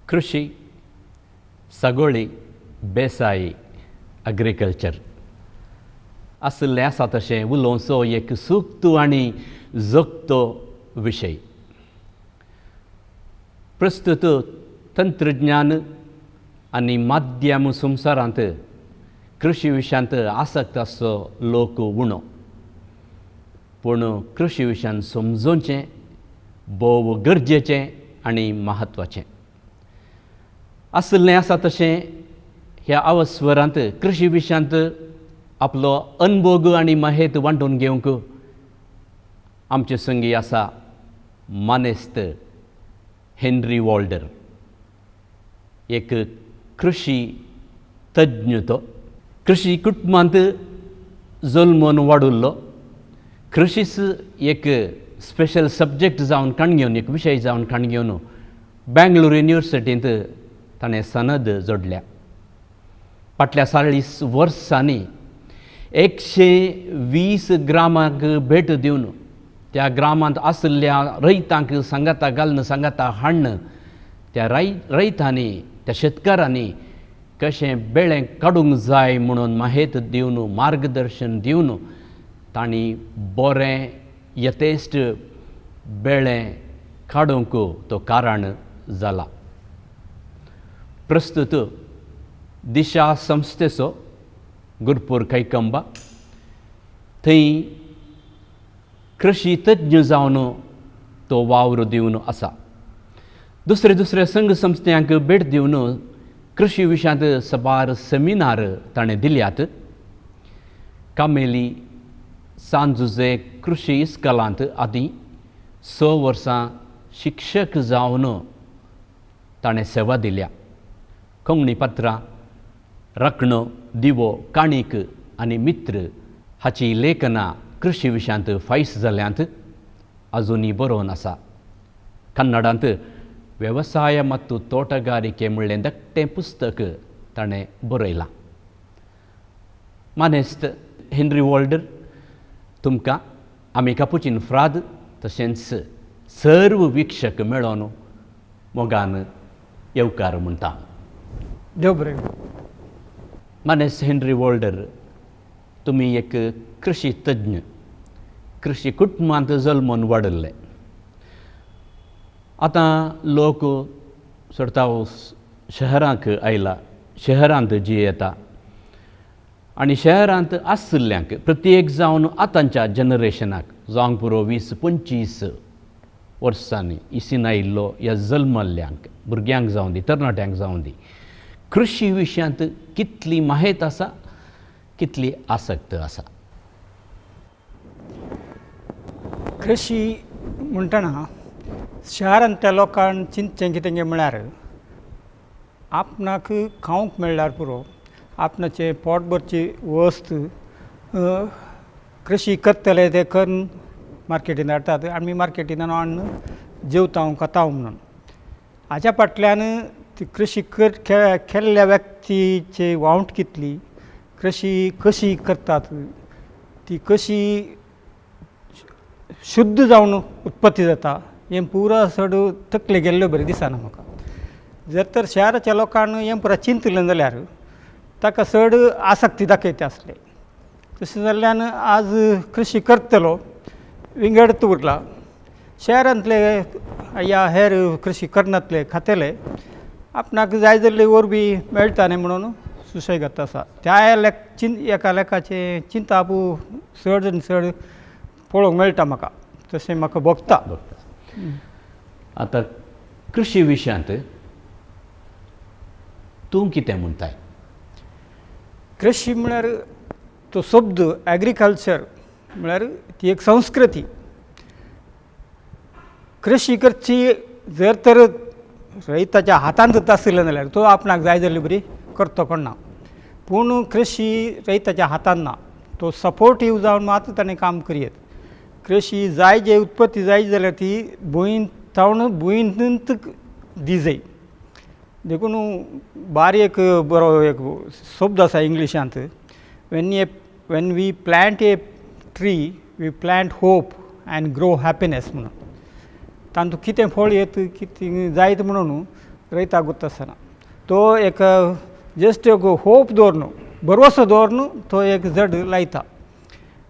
कृषी सगोळी बेसायी एग्रीकल्चर असलें आसा तशें उलोवचो एक सूक्त आनी जगतो विशय. प्रस्तुत तंत्रज्ञान आनी माध्यम संवसारांत कृषी विशयांत आसक्त आसचो लोक उणो, पूण कृषी विशयान समजोवचें भोव गरजेचें आनी महत्वाचें. असलें आसा तशें ह्या अवस्वरांत कृषी विशयांत आपलो अनुभव आनी माहेत वांटून घेवंक आमचे संगी आसा मानेस्त हेनरी वॉल्डर, एक कृषी तज्ञ. तो कृषी कुटुंबांत जल्मून वाडुल्लो. कृषीच एक स्पेशल सब्जेक्ट जावन काण घेवन, एक विशय जावन काण घेवन बेंगळूर युनिवर्सिटींत ताणें सनद जोडल्या. फाटल्या 40 वर्सांनी 120 ग्रामांक भेट दिवन त्या ग्रामांत आसलेल्या रयतांक सांगाता घालून सांगाता हाडून त्या रयतांनी, त्या शेतकारांनी कशें बेळें काडूंक जाय म्हणून माहेत दिवन, मार्गदर्शन दिवन तांणी बरें यथेश्ट बेळें काडूंक तो कारण जाला. प्रस्तुत दिशा संस्थेचो गुरपूर कैकंबा थंय कृषी तज्ञ जावन तो वावर दिवन आसा. दुसरे संघ संस्थांक भेट दिवन कृषी विशयांत सबार सेमिनार ताणें दिल्यात. कामेली सांजुजे कृषी इस्कॉलांत आदीं 6 वर्सां शिक्षक जावन ताणें सेवा दिल्या. कोंकणीपत्रां, रखणो, दिवो, काणीक आनी मित्र हाची लेखनां कृषी विशयांत फायस जाल्यांत आजुनी बरोवन आसा. कन्नडांत वेवसाय मत्तु तोटगारिके म्हणलें धाकटें पुस्तक ताणें बरयलां. मानेस्त हेनरी वॉल्डर, तुमकां आमी कापुचीन फ्राद तशेंच सर्व वीक्षक मेळोन मोगान येवकार म्हणटा. देव बरें. मानेस्त हेनरी वॉल्डर, तुमी एक कृषी तज्ञ, कृषी कुटुंबांत जल्मून वाडिल्ले. आतां लोक सोडता शहरांक आयला, शहरांत जियेता आनी शहरांत आसल्ल्यांक प्रत्येक जावन आतांच्या जनरेशनाक जावंक पुरो 20-25 वर्सांनी इसीन आयिल्लो ह्या जल्मल्ल्यांक भुरग्यांक जावं दी, तरणाट्यांक जावं दी, कृषी विशयांत कितली माहेत आसा, कितली आसक्त आसा? कृषी म्हणटना शहरांतल्या लोकांक चिंतचें कितें म्हळ्यार आपणाक खावंक मेळ्ळ्यार पुरो, आपणाचें पोटभरची वस्त कृषी करतले ते करून मार्केटींत हाडटात. आमी मार्केटींतल्यान हाडून जेवता खाता म्हणून. हाच्या फाटल्यान ती कृषी केल्ल्या व्यक्तीची वावट कितली, कृषी कशी करतात, ती कशी शुद्ध जावन उत्पत्ती जाता, हें पुरो चड तकले गेल्ले बरें दिसना म्हाका. जर तर शहराच्या लोकांक हें पुरो चिंतलें जाल्यार ताका चड आसक्ती दाखयता आसले. तशें जाल्ल्यान आज कृषी करतलो विंगडत उरला. शहरांतले या हेर कृषी करनातले खातेले आपणाक जाय जाल्ली वरवीं मेळटा न्ही म्हणून सुशेगाद आसा. त्या एका लेखाचें चिंता आपूण चड आनी चड पळोवंक मेळटा म्हाका, तशें म्हाका भोगता. आतां कृषी विशयांत तूं कितें म्हणटाय? कृषी म्हळ्यार तो शब्द एग्रीकल्चर म्हळ्यार ती एक संस्कृती. कृषी करची जर तर रयताच्या हातांत आसलें जाल्यार तो आपणाक जाय जाल्ली बरी करतो कोणना. पूण कृषी रयताच्या हातांत ना, तो सपोर्टीव जावन मात ताणें काम करीत. कृषी जाय जे उत्पत्ती जाय जाल्यार ती भुंयींत दी जाय. देखून बारीक बरो एक शब्द आसा इंग्लिशांत, when we plant a tree we plant hope and grow happiness म्हणून. तातूंत कितें फळ येत, कितें जायत म्हणून रयता गुत्तसना तो एक जस्ट एक होप दवरून भरवसो दवरून तो एक झाड लायता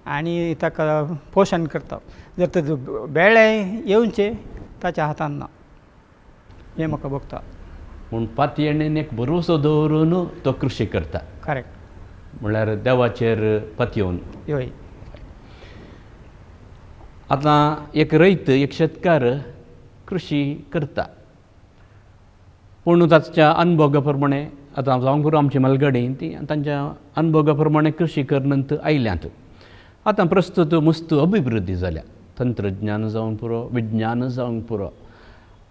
आनी ताका पोशण करता. जर तर बेळे येवचे ताच्या हातान ना हें म्हाका भोगता. म्हूण पातयेणेन एक भरवसो दवरून तो कृशी करता. करेक्ट. म्हळ्यार देवाचेर पातयेवन. हय. आतां एक रयत एक शेतकार कृशी करता पूण ताच्या अनुभवा प्रमाणे आतां जावंक पुरो आमची मलगडी ती तांच्या अनुभवा प्रमाणे कृशी करनंत आयल्यांत. आतां प्रस्तुत मस्त अभिवृद्धी जाल्या. तंत्रज्ञान जावंक पुरो विज्ञान जावंक पुरो.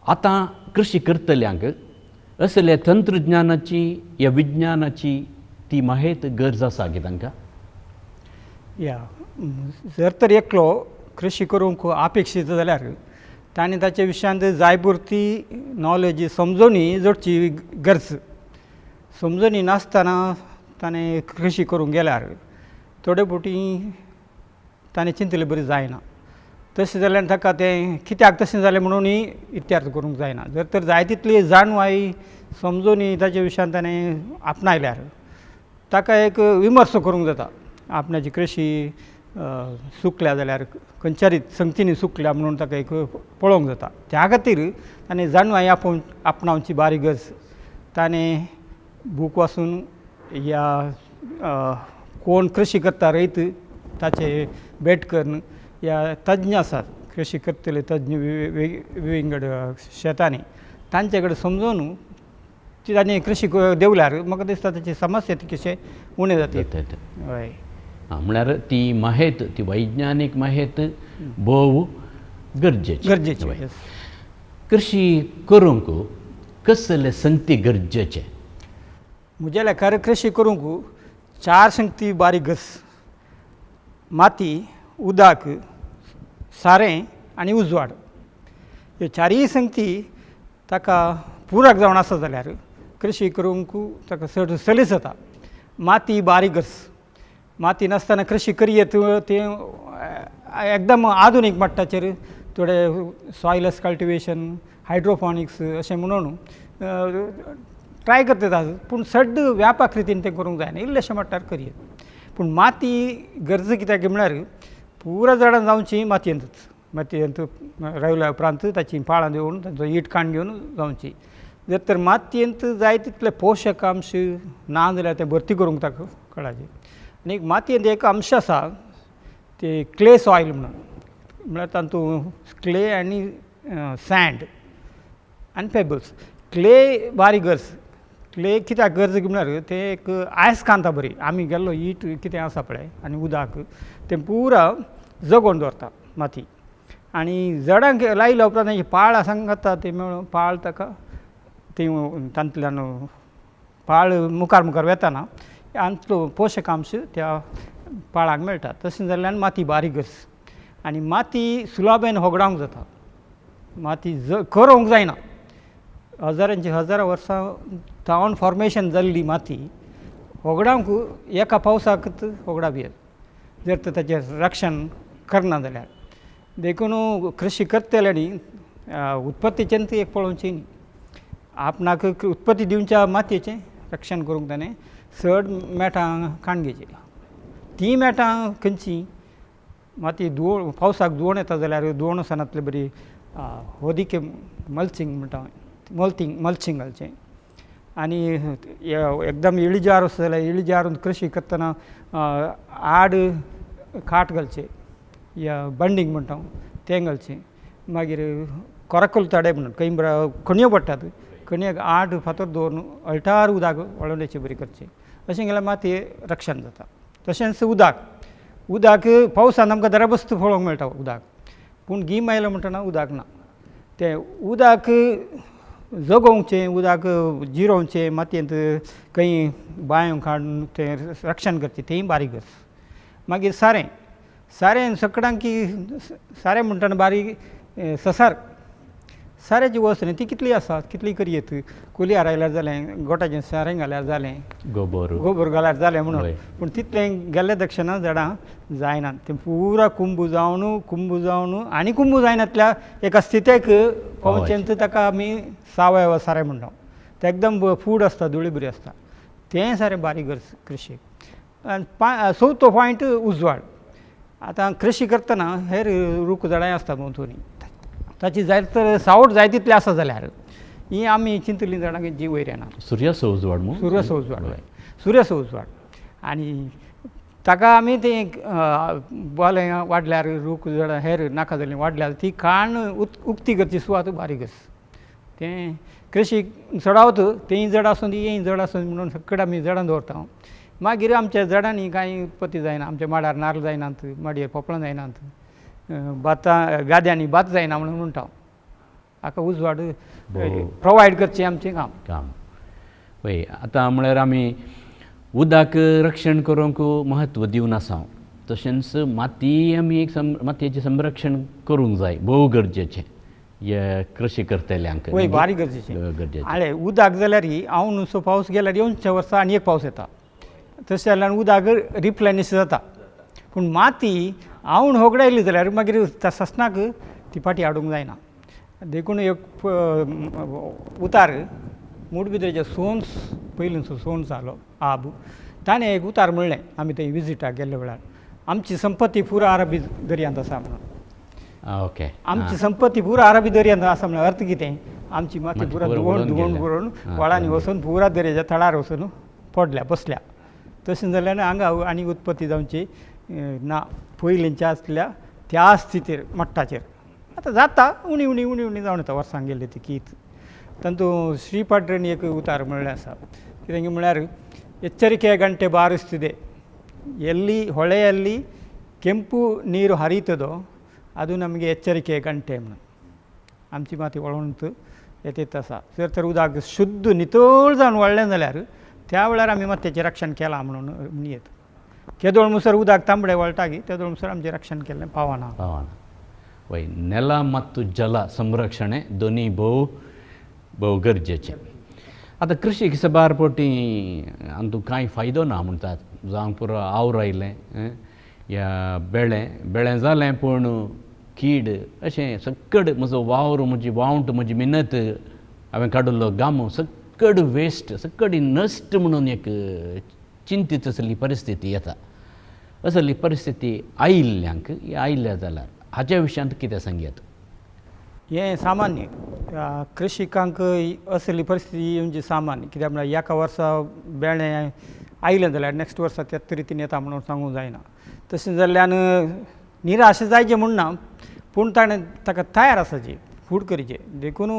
आतां कृशी करतल्यांक असले तंत्रज्ञानाची या विज्ञानाची ती माहेत गरज आसा की तांकां. या जर तर एकलो कृशी करूंक अपेक्षीत जाल्यार ताणें ताचे विशयांत जाय पुरती नॉलेज समजोनी जोडची गरज. समजोनी नासतना ताणें कृशी करूंक गेल्यार थोडे फावटी ताणें चिंतलें बरी जायना. तशें जाल्यार ताका तें कित्याक तशें जालें म्हणूनय इत्यार्थ करूंक जायना. जर तर जाय तितली जाणवाई समजोनी ताचे विशयांत ताणें आपणायल्यार ताका एक विमर्श करूंक जाता. आपणाची कृशी चुकल्या जाल्यार खंयच्यारी संगतीनी चुकल्या म्हणून ताका एक पळोवंक जाता. त्या खातीर ताणें जाणवाई आपणावची बारी गरज. ताणें बूक वाचून या कोण कृशी करता रयत ताचे भेट करून या तज्ञ आसात कृशी करतले तज्ञ विंगड शेतांनी तांचे कडेन समजोवन ती ताणें कृशी देवल्यार म्हाका दिसता ताची समस्या ती कशें उणें जाता. हय. म्हळ्यार ती माहेत ती वैज्ञानीक माहेत भोव गरजेची. गरजेची. कृशी करूंक कसले संगती गरजेचे. म्हज्या लेखार कृशी करूंक 4 संगती बारीक गरज. माती, उदक, सारें आनी उजवाड. ह्यो 4य संगती ताका पुरक जावन आसा जाल्यार कृशी करूंक ताका चड सलीस जाता. माती बारीक गरज. माती नासतना कृशी करयत तें एकदम आधुनीक मट्टाचेर थोडे सॉयलस कल्टिवेशन हायड्रोफॉनिक्स अशें म्हणून ट्राय करतात. पूण सड्ड व्यापक रितीन तें करूंक जायना. इल्लेशे मट्टार करयत. पूण माती गरज कित्याक म्हळ्यार पुरा झाडां जावची मातयेंतूच. मातयेंत रावल्या उपरांत ताची पाळां देवन ताचो इट काण घेवन जावची. जर तर मातयेंत जाय तितले पोशक अंश ना जाल्यार ते भरती करूंक ताका कळाचे. आनी मातयेंत एक अंश आसा ते क्ले सॉयल म्हणून. म्हळ्यार तातूंत क्ले आनी सँड आनी पेबल्स. क्ले बारीक गरज. क्ले कित्याक गरज म्हळ्यार तें एक आयस कांता बरी. आमी गेल्लो इट कितें आसा पळय आनी उदक तें पुरा जगोवन दवरता माती. आनी झाडांक लायल्या उपरांत ताची पाळ सांगता ते मेळून पाळ ताका ती तांतल्यान पाळ मुखार मुखार वेताना आमचो पोशकांश त्या पाळाक मेळटा. तशें जाल्यार माती बारीक गरज. आनी माती सुलभेन होगडावंक जाता. माती करूंक जायना. हजारांची हजारां वर्सां जावन फॉर्मेशन जाल्ली माती होगडावंक एका पावसाकच होगडावं येता. जर तर ताचें रक्षण करना जाल्यार. देखून कृशी करतल्यांनी उत्पत्तीचेंच एक पळोवचें न्ही. आपणाक उत्पत्ती दिवच्या मातयेचें रक्षण करूंक ताणें चड मेठां काण घेवची. तीं मेठां खंयचीं माती पावसाक दुवण येता जाल्यार दुवण आसनातलें बरी होदिके मल्चिंग म्हणटा मल्चिंग घालचें. आनी एकदम इळजार आसा जाल्यार इळजारून कृशी करतना आड खाट घालचें या बंडींग म्हणटा तें घालचें. मागीर कोराकूल तडे म्हणून खणयो पडटात. खणयेक आड फातर दवरून अळटार उदक वळोवण्याचें बरी करचें. अशें केल्यार मातयेक रक्षण जाता. तशेंच उदक पावसान आमकां दरबस्त पळोवंक मेळटा उदक. पूण गीम आयलो म्हणटना उदक ना. तें उदक जगोवचें उदक जिरोवचें मातयेंत खंय बांयो काडून तें रक्षण करचें तेंय बारीक गरज. मागीर सारें सकाळांक सारें म्हणटना बारीक साऱ्याची वस्त न्ही ती कितली आसा कितली करयत. कुलियार आयल्यार जालें गोठाचें सारें घाल्यार जालें गोबर घाल्यार जालें म्हणून. पूण तितलें गेल्ले दक्षिणा झाडां जायनात. तें पुरा कुंब जावन आनी कुंब जायनातल्या एका स्थितीक पावचेंत ताका आमी सावयव सारें म्हणटा. ते एकदम फूड आसता धुळी बरी आसता तें सारें बारीक कृशीक आनी चवथो पॉयंट उजवाड आतां कृशी करतना हेर रूख झाडांय आसतात दोनी ताची जाय तर सावड जाय तितली आसा जाल्यार ही आमी चिंतलीं झाडां जी वयर येनात सुर्याचो उजवाड न्हू सुर्याचो उजवाड सुर्याचो उजवाड आनी ताका आमी तें बोलें वाडल्यार रूख झाडां हेर नाका जालीं वाडल्यार ती काण उक्ती करची सुवात बारीक तें कृशीक चडावत तेंय जड आसूं दी हेंय जड आसूं दी म्हणून सकट आमी जडां दवरता मागीर आमच्या जडांनी कांय उत्पत्ती जायना आमच्या माडार नाल्ल जायनात माडयेर पोपळां जायनात भातां गाद्यांनी भात जायना म्हणून म्हणटा हाका उजवाड प्रोवायड करचें आमचें काम पळय आतां म्हळ्यार आमी उदक रक्षण करूंक महत्व दिवन आसा तशेंच माती आमी मातयेचें संरक्षण करूंक जाय भोव गरजेचें हे कृशी करतल्यांक वय बारीक गरजेचें आळे उदक जाल्यार हांव नुसतो पावस गेल्यार येवच्या वर्सा आनी एक पावस येता तशें जाल्यार उदक रिप्लेनिश जाता पूण माती आवण होगडायली जाल्यार मागीर ससनाक ती फाटी हाडूंक जायना देखून एक उतार मूडबिद्रेच्या सोन्स पयलींचो सोन जालो आब ताणें एक उतार म्हणलें आमी थंय विजिटाक गेल्ले वेळार आमची संपत्ती पुरो अरबी दर्यांत आसा म्हणून ओके आमची संपत्ती पुरो अरबी दर्यांत आसा म्हणल्यार अर्थ कितें आमची माती पुरो धुवण करून व्हाळांनी वचून पुरा दर्याच्या थळार वचून पडल्या बसल्या तशें जाल्यार हांगा आनी उत्पत्ती जावची ना पयलींच्या आसल्या त्या स्थितीर मट्टाचेर आतां जाता उणी उणी उणी उणी जावन येता वर्सांक गेले ती कीत तातूंत श्रीपाड्रेन एक उतार म्हणलें आसा कित्याक म्हळ्यार ಎಚ್ಚರಿಕೆಯ ಗಂಟೆ ಬಾರಿಸ್ತಿದೆ ಎಲ್ಲಿ ಹೊಳೆಯಲ್ಲಿ ಕೆಂಪು ನೀರು ಹರಿತದೋ ಅದು ನಮಗೆ ಎಚ್ಚರಿಕೆಯ ಗಂಟೆ म्हणून आमची माती वळवंत येत आसा जर तर उदक शुद्ध नितळ जावन वळ्ळें जाल्यार त्या वेळार आमी मातयेचें रक्षण केलां म्हणून म्हणयत केदोळ मुसर उदक तांबडें वळटा गी तेदोळ मुसर आमचें रक्षण केल्लें पावना वय ನೆಲ ಮತ್ತು ಜಲ ಸಂರಕ್ಷಣೆ दोनी भोव गरजेचें आतां कृशीक सबार पोटी हातूंत कांय फायदो ना म्हणटात जावं पुरो आवर आयलें या बेळें जालें पूण कीड अशें सक्कड म्हजो वावर म्हजी वावंट म्हजी मेहनत हांवें काडिल्लो गामो सक्कड वेस्ट सक्कड नश्ट म्हणून एक चिंतीत असली परिस्थिती येता असली परिस्थिती आयिल्ल्यांक आयल्या जाल्यार हाच्या विशयांत कितें सांगयात हें सामान्य कृशिकांक असली परिस्थिती येवची सामान्य कित्याक म्हळ्यार एका वर्सा बेळें आयलें जाल्यार नॅक्स्ट वर्सा त्याच रितीन येता म्हणून सांगूंक जायना तशें जाल्ल्यान निराश जायचें म्हणना पूण ताणें ताका तयार आसाची फूड करचें देखून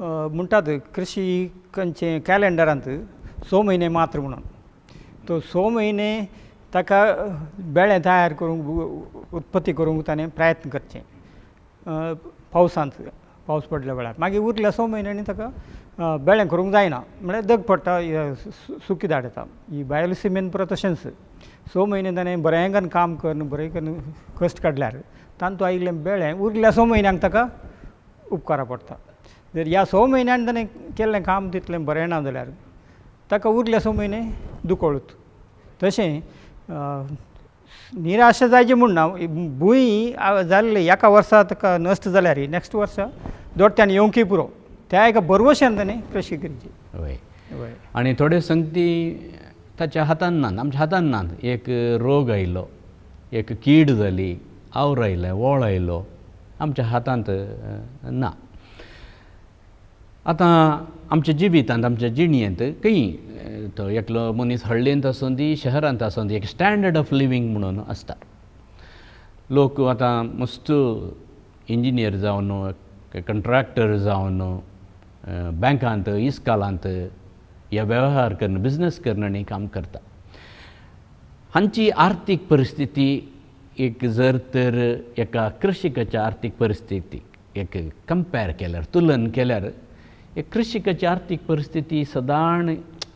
म्हणटात कृशिकांचे कॅलेंडरांत 6 म्हयने मात्र म्हणून तो 6 म्हयने ताका बेळें तयार करूंक उत्पत्ती करूंक ताणें प्रयत्न करचें पावसांत पावस पडल्या वेळार मागीर उरल्या 6 म्हयन्यांनी ताका बेळें करूंक जायना म्हळ्यार दग पडटा सुकी दाड येता ही बायलसिमेन परत तशेंच 6 म्हयने ताणें बरें काम करून बरें करून कश्ट काडल्यार तांतूं आयिल्लें बेळें उरल्या 6 म्हयन्यांक ताका उपकारा पडटा जर ह्या 6 म्हयन्यान ताणें केल्लें काम तितलें बरें ना जाल्यार ताका उरल्या 6 म्हयने दुखोळूत तशें निराश जायचें म्हणना भूंय जाल्ले एका वर्सा ताका नश्ट जाल्यार नॅक्स्ट वर्सा दोट्यान येवंकय पुरो त्या एका बरवश्यान ताणें कृशी करची हय आनी थोडे संगती ताच्या हातान ना आमच्या हातान ना एक रोग आयलो एक कीड जाली आवर आयलें वोळ आयलो आमच्या हातांत ना आतां आमच्या जिवितांत आमच्या जिणयेंत खंय तो एकलो मनीस हळ्ळेंत आसूं दी शहरांत आसूं दी एक स्टँडर्ड ऑफ लिवींग म्हणून आसता लोक आतां मस्त इंजिनियर जावन कंट्रॅक्टर जावन बँकांत इस्कालांत ह्या वेवहार करून बिजनस करणारी काम करता हांची आर्थीक परिस्थिती एक जर तर एका कृशिकाच्या आर्थीक परिस्थितीक एक कंपेर केल्यार तुलन केल्यार एक कृशिकाची आर्थीक परिस्थिती सदां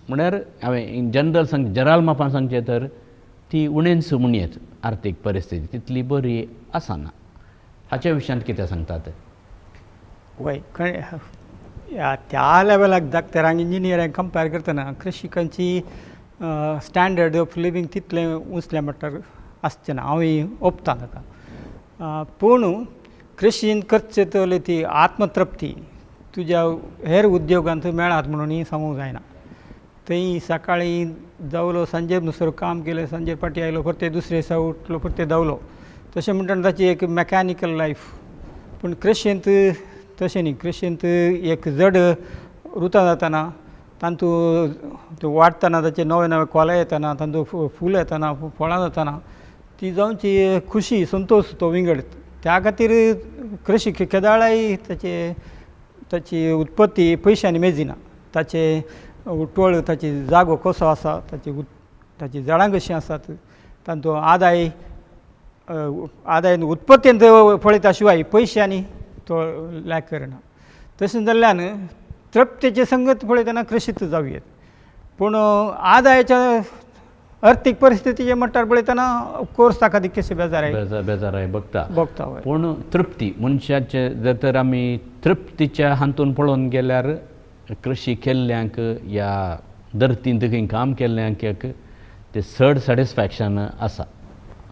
म्हळ्यार हांवें इन जनरल जराल मापान सांगचें तर ती उणेंच म्हणयत आर्थीक परिस्थिती तितली बरी आसना हाच्या विशयांत कितें सांगतात वय त्या लेवलाक धाकटेरांक इंजिनियरांक कंपेर करतना कृशिकांची स्टँडर्ड ऑफ लिवींग तितलें उंचल्या मट्टार आसचें ना हांवूय ओंपतां ताका पूण कृशीन करचे तले ती आत्मतृप्ती तुज्या हेर उद्योगांत मेळात म्हणून सांगूंक जायना. थंय सकाळीं जावलो सांजे नुसर काम केलें, सांजे फाटी आयलो परते दुसरे दिसा उठलो परते धांवलो. तशें म्हणटना ताची एक मॅकॅनिकल लायफ. पूण कृषींत तशें न्ही. कृषींत एक जड रुतां जाताना तांतूं वाडटना ताचे नवे नवे कोले येताना तांतूं फूल येताना फळां जाताना ती जावची खुशी संतोश तो विंगड. त्या खातीर कृषी केदाळाय ताची उत्पत्ती पयशांनी मेजिना. ताचे उटवळ ताची जागो कसो आसा, ताची झाडां कशीं आसात, तांचो आदाय उत्पत्तींत पळयता शिवाय पयशांनी तो लायक करना. तशें जाल्ल्यान तृप्तेचे संगत पळयतना कृशीत जावयेत. पूण आदायाच्या अर्थीक परिस्थितीचे मट्टार पळयतना ऑफकोर्स ताका तितकेशे बेजाराय बघता. हय. पूण तृप्ती मनशाचे जर तर आमी तृप्तीच्या हातून पळोवन गेल्यार कृषी केल्ल्यांक या धरतींत खंय काम केल्ल्यांक ते चड सॅटिस्फॅक्शन आसा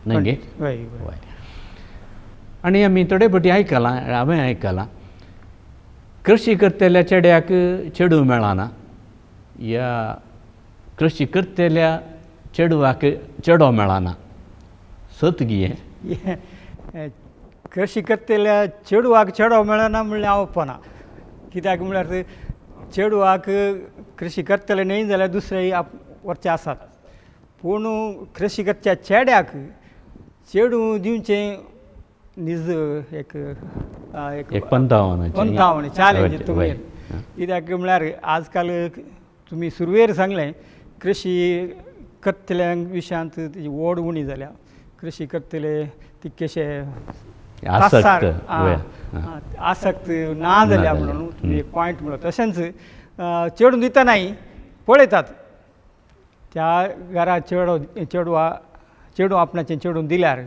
न्हय गे. हय. आनी आमी थोडे फावटी आयकलां, हांवें आयकलां, कृषी करतल्या चेड्याक चेडूं मेळना, या कृषी करतल्या चेडवाक चेडो मेळना. सत गी हें? कृषी करतल्या चेडवाक चेडो मेळना म्हणल्यार हांव ओपना. कित्याक म्हळ्यार चेडवाक कृषी करतले न्हय जाल्यार दुसरे वरचे आसात. पूण कृषी करच्या चेड्याक चेडूं दिवचें निज एक पंथावण चॅलेंज तुमी. कित्याक म्हळ्यार आज काल तुमी सुरवेर सांगलें कृषी करतल्या विशयांत तेजी ओड उणी जाल्या. कृषी करतले तितकेशे आसक्त ना जाल्या म्हणून तुमी एक पॉयंट म्हणलो. तशेंच चेडूं दितनाय पळयतात त्या घरा चेडूं आपणाचें चेडूं दिल्यार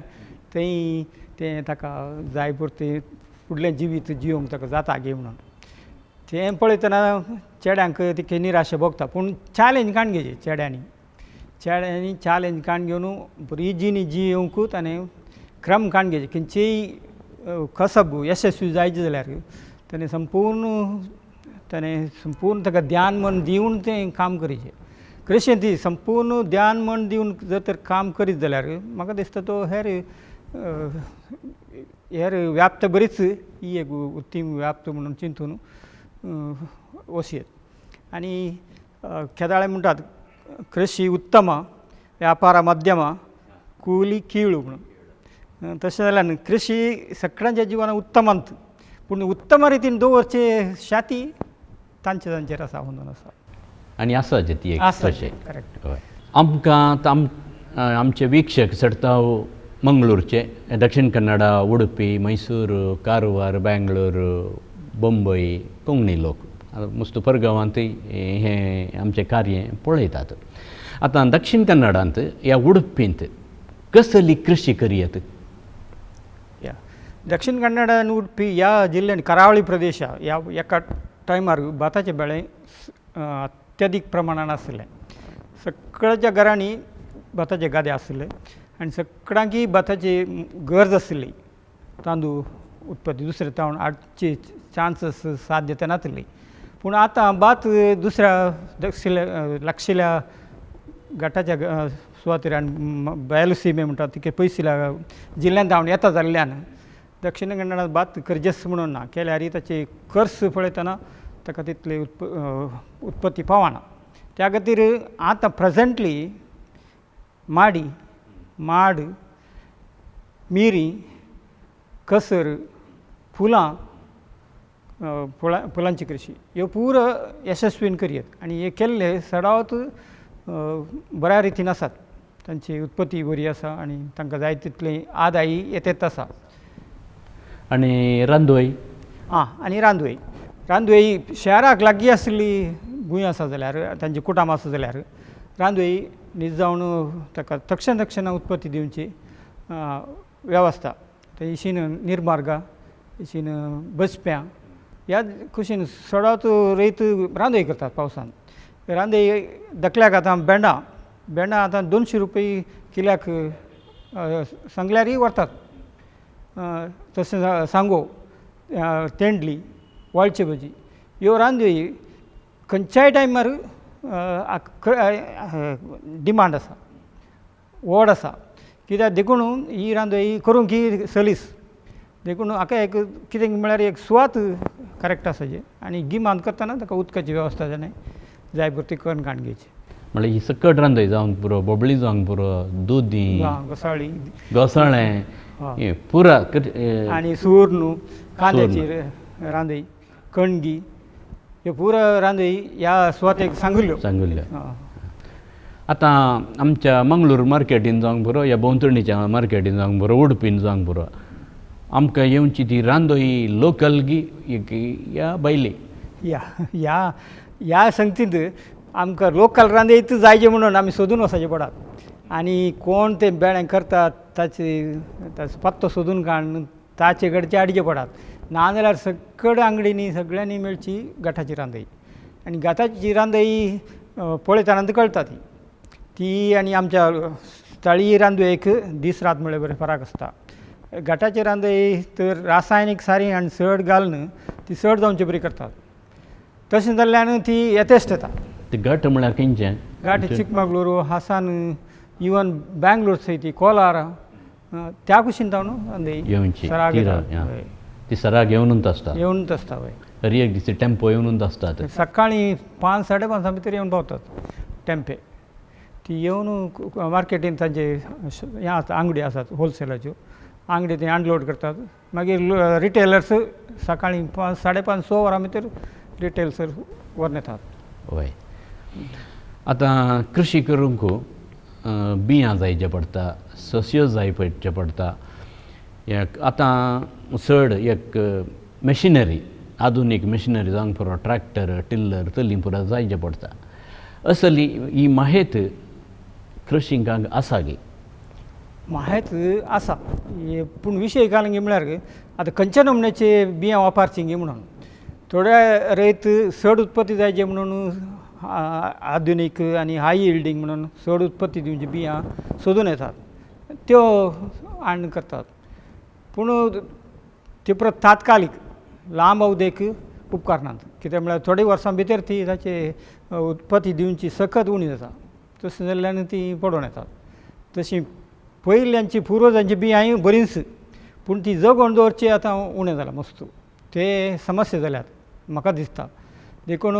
थंय तें ताका जाय पुरतें फुडलें जिवीत जियोंक ताका जाता गे म्हणून. तें पळयतना चेड्यांक तितके निराशे भोगता. पूण चॅलेंज काण घेवची चेड्यांनी चॅलेंज काण घेवन बरी जिणी जियोंकूच आनी क्रम काण घेवचे. खंयचीय कसब यशस्वी जायची जाल्यार ताणें संपूर्ण ताका ध्यान मन दिवन तें काम करचें. कृषींत ती संपूर्ण ध्यान मन दिवन जर तर काम करीत जाल्यार म्हाका दिसता तो हेर व्याप्त बरीच ही एक उत्तीम व्याप्त म्हणून चिंतून वचयत. आनी केदाळे म्हणटात कृषी उत्तम, व्यापार मध्यम, कुली कीळ म्हणून. तशें जाल्यार कृषी सगळ्यांच्या जिवनांत उत्तमांत, पूण उत्तम रितीन दवरचे शाती तांचेर आसा म्हणून आसा. आनी आसा जे ती एक तशें. करेक्ट. आमकां आमचे वीक्षक सडताव मंगळूरचे, दक्षिण कन्नडा, उडपी, मैसूर, कारवार, बेंगलोर, बंबई, कोंकणी लोक मस्त परगांवांतय हें आमचें कार्य पळयतात. आतां दक्षिण कन्नडांत ह्या उडपींत कसली कृषी करयत? दक्षिण कन्नड आनी उडपी ह्या जिल्ल्यांत करावळी प्रदेश ह्या एका टायमार भाताचें बेळें अत्यधीक प्रमाणान आसलें. सगळ्याच्या घरांनी भाताचे गादे आसले आनी सगळ्यांकी भाताची गरज आसली. तांदूळ उत्पत्ती दुसरे तावण हाडची चान्सस साध्य ते नासली. पूण आतां भात दुसऱ्या लागशिल्ल्या गटाच्या सुवातेर आनी बयलुसीमे म्हणटात तिके पयसिल्ल्या जिल्ल्यांत हांव येता जाल्ल्यान दक्षिण कन्नडांत भात करजेस म्हणून ना केल्यार ताची खर्च पळयतना ताका तितली उत्पत्ती पावना. त्या खातीर आतां प्रेझेंटली माड, मिरी, कसर, फुलां, फुलांची कृषी ह्यो पुरो यशस्वीन करयत. आनी हे केल्ले सडावत बऱ्या रितीन आसात. तांची उत्पत्ती बरी आसा आनी तांकां जाय तितली आदाय येत आसा. आनी रांदोय? आनी रांदोय शहराक लागीं आसली भूंय आसा जाल्यार तांचे कुटाम आसा जाल्यार रांदोय न्हीद जावन ताका तक्षण उत्पत्ती दिवची वेवस्था. ते इशीन निर्मार्गा, इशीन बसप्यां ह्या कुशीन सडावत रयत रांदोय करतात पावसान. रांदोय दकल्याक आतां भेंडां आतां 200 रुपया किल्याक सांगल्यारय व्हरतात. तशें सांगो, तेंडली, वाळची भाजी ह्यो रांदोळी खंयच्याय टायमार डिमांड आसा, वड आसा. कित्याक देखून ही रांदोळी करूंक ही सलीस. देखून हाका एक कितें म्हळ्यार एक सुवात करेक्ट आसाची आनी गिमांत करतना ताका उदकाची वेवस्था जाय पुरती करून घाण घेवची. म्हळ्यार ही सकट रांदोळी जावंक पुरो, बोबळी जावंक पुरो, दुदी, घोसाळी, घोसाळें, हें पुरा आनी सूर न्हू, कांद्याची रांदोळी, कणगी, ह्यो पुरो रांदोळी ह्या सुवातेक सांगुल्ल्यो. आतां आमच्या मंगळूर मार्केटीन जावंक पुरो, या भोंवतणीच्या मार्केटीन जावंक पुरो, उडपीन जावंक पुरो, आमकां येवची ती रांदोळी लोकल या भायली? ह्या संगतींत आमकां लोकल रांदयेंत जायचे म्हणून आमी सोदून वचचे पडात. आनी कोण ते बेळें करतात ताचो पत्तो सोदून काडून ताचे कडचे हाडचे पडात. नाजाल्यार सकट आंगडीनी सगळ्यांनी मेळची घाटाची रांदोळी. आनी घाटाची रांदोळी पळयतना कळटा ती आनी आमच्या स्थळीय रांदोळेक दीस रात म्हळ्यार बरें फरक आसता. घाटाची रांदोळी तर रासायनीक सारी आनी सड घालून ती सड जावची बरी करतात. तशें जाल्ल्यान ती येतेश्ट येता. ते घट म्हळ्यार खंयचे? घाट चिकमगळूर, हासन, इवन बँगलोर थंय ती कोलार, त्या कुशीन जावन रांदोळी येवची सराग ती सराग येवनूच आसता. येवनूच आसता. हय, तरी एक दीस टेम्पो येवनूच आसतात. सकाळीं 5-5:30 भितर येवन पावतात टेम्पे. ती येवन मार्केटीन तांचे हें आसा, आंगडी आसात होलसेलाच्यो, आंगडी ते अनलोड करतात. मागीर रिटेलर्स सकाळीं 5-5:30-6 वरां भितर रिटेलर्स व्हरून येतात. हय. आतां कृशी करूंक बियां जायचे पडटा, सस्यो जाय पडचे पडटा. आतां चड एक मशिनरी, आधुनीक मशिनरी जावंक पुरो, ट्रॅक्टर, टिल्लर तली पुरो जायचे पडटा. असली ही माहेत कृषिकांक आसा गे? माहेत आसा, पूण विशय काय म्हळ्यार आतां खंयच्या नमुन्याचे बियां वापरची गे म्हणून. थोडे रैत चड उत्पत्ती जायचे म्हणून आधुनीक आनी हाय यिल्डिंग म्हणून चड उत्पत्ती दिवची बियां सोदून येतात, त्यो हाडून करतात. पूण त्यो परत तात्कालीक लांब अवधेक उपकारनात. कित्याक म्हळ्यार थोडे वर्सां भितर ती ताचे उत्पत्ती दिवची सखत उणी जाता. तशें जाल्ल्यान ती पडून येतात. तशीं पयल्यांची पुर्वजांची बियां बरींच, पूण ती जगोवन दवरची आतां उणें जालां वस्तू. ते समस्या जाल्यात म्हाका दिसता. देखून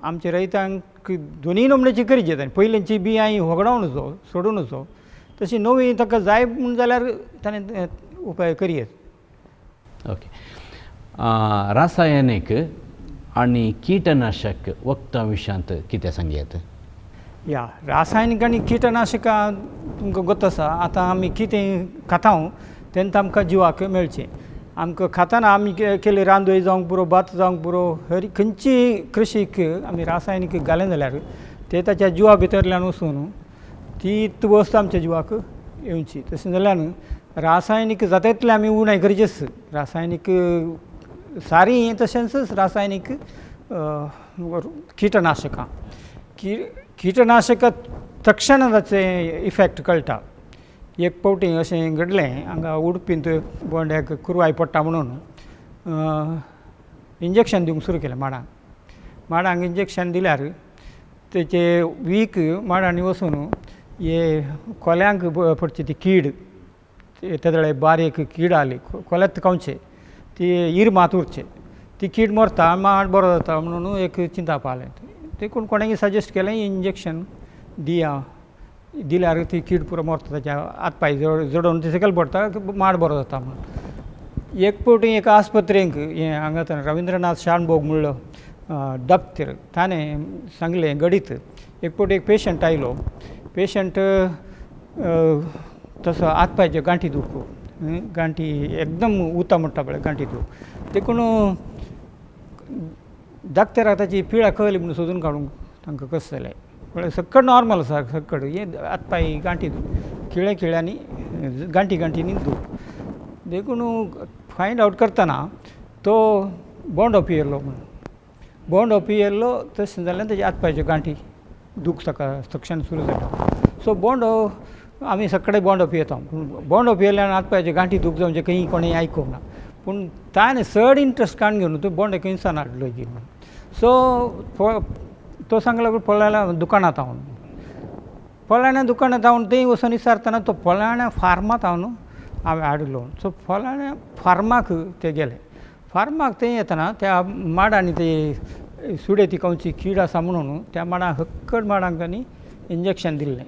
आमच्या रैतांक दोनूय नमुन्याची करीत येता. पयलींची बियां वगडावनूच जावं, सोडूनच जावं, तशी नवी ताका जाय म्हूण जाल्यार ताणें उपाय करीत. ओके. रासायनीक आनी किटनाशक वखदां विशयांत कितें सांगयात? रासायनीक आनी किटनाशकां तुमकां गोत आसा. आतां आमी कितें खातां तेन्ना आमकां जिवाक मेळचें. आमकां खाताना आमी केले रांदोळी जावंक पुरो, भात जावंक पुरो, खंयचीय कृशीक आमी रासायनीक घालें जाल्यार ते ताच्या जिवा भितरल्यान वचून ती वस्त आमच्या जिवाक येवची. तशें जाल्यार रासायनीक जाता तितलें आमी उणाय करचेच. रासायनीक सारी तशेंच रासायनीक किटनाशकां तक्षण ताचे इफेक्ट कळटा. एक फावटी अशें घडलें, हांगा उडपींत बोंड्याक कुरवाय पडटा म्हणून इंजेक्शन दिवंक सुरू केलें माडांक. माडांक इंजेक्शन दिल्यार तेचे वीक माडांनी वचून हे कोल्यांक पडची ती कीड, तेदळे बारीक कीड आली, कोल्यात खावचे, ती ईर मात उरचे, ती कीड मरता, माड बरो जाता म्हणून एक चिंता पावलें. देखून कोणेंय सजेस्ट केलें इंजेक्शन दिल्यार ती कीड पुरो मरता, ताच्या हात पांय जडोवन ती सकयल पडटा, माड बरो जाता म्हणून. एक फावटी एका आस्पत्रेक हांगा रविंद्रनाथ शानभोग म्हणलो डॉक्टर, ताणें सांगलें घडीत. एक फावटी एक पेशंट आयलो. पेशंट तसो हात पांयच्यो गांठी दुखो, गांठी एकदम उता म्हणटा पळय गांठी दूख. देखून डॉक्टराक ताची पिळा कळली म्हणून सोदून काडूंक तांकां कशें जालें. म्हळ्यार सकट नॉर्मल आसा, सकट हे हात पांय गांठी दूख, खिळ्यांनी गांठींनी दूख. देखून फायंड आवट करतना तो बोंडो पियेल्लो म्हणून. बोंडो पियेल्लो तशें जाल्यार ताचे हात पांयच्यो गांठी दूख ताका तक्षण सुरू जाता. सो बोंडो आमी सगळे बोंडो पियेता. बोंडो पियेल्यान हात पांयच्यो गांठी दूख जावचे खंय कोणें आयकूंक ना. पूण ताणें चड इंट्रस्ट काडून घेवन तो बोंडो खंयसान हाडलो म्हणून. सो तो सांगला लागलो पळ्याला दुकानात हांव फलाण्या दुकानात हांव थंय वचून विचारतना तो फलाण्या फार्मात हांवें हाडलो सो फलाण्या फार्माक ते गेले फार्माक थंय येतना त्या माडांनी ते सुडे कवची कीड आसा म्हणून त्या माडांक हक्कड माडांक तांणी इंजेक्शन दिल्लें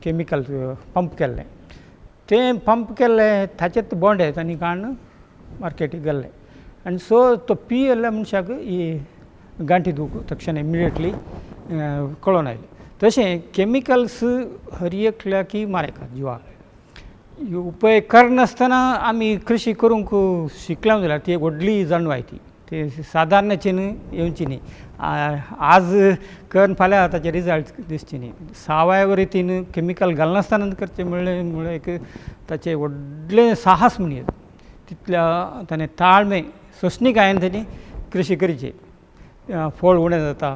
केमिकल पंप केल्लें तें पंप केल्लें ताचेच बोंडे तांणी काडून मार्केटीक घाल्ले आनी सो तो पियेल्ल्या मनशाक ही गांठी दूख तक्षण इमिडिएटली कळोन आयली तशें केमिकल्स हर एकल्याक मारतात जिवाक उपाय करनासतना आमी कृशी करूंक शिकला जाल्यार ती एक व्हडली जाणवाय ती सादारणची येवची न्ही आज करून फाल्यां ताचे रिजल्ट दिसचे न्ही सावयव रितीन केमिकल घालनासतना करचें म्हणलें एक ताचें व्हडलें साहस म्हणून तितल्या ताणें ताळमे सोंसणीकायेन ताणी कृशी करची फळ उणें जाता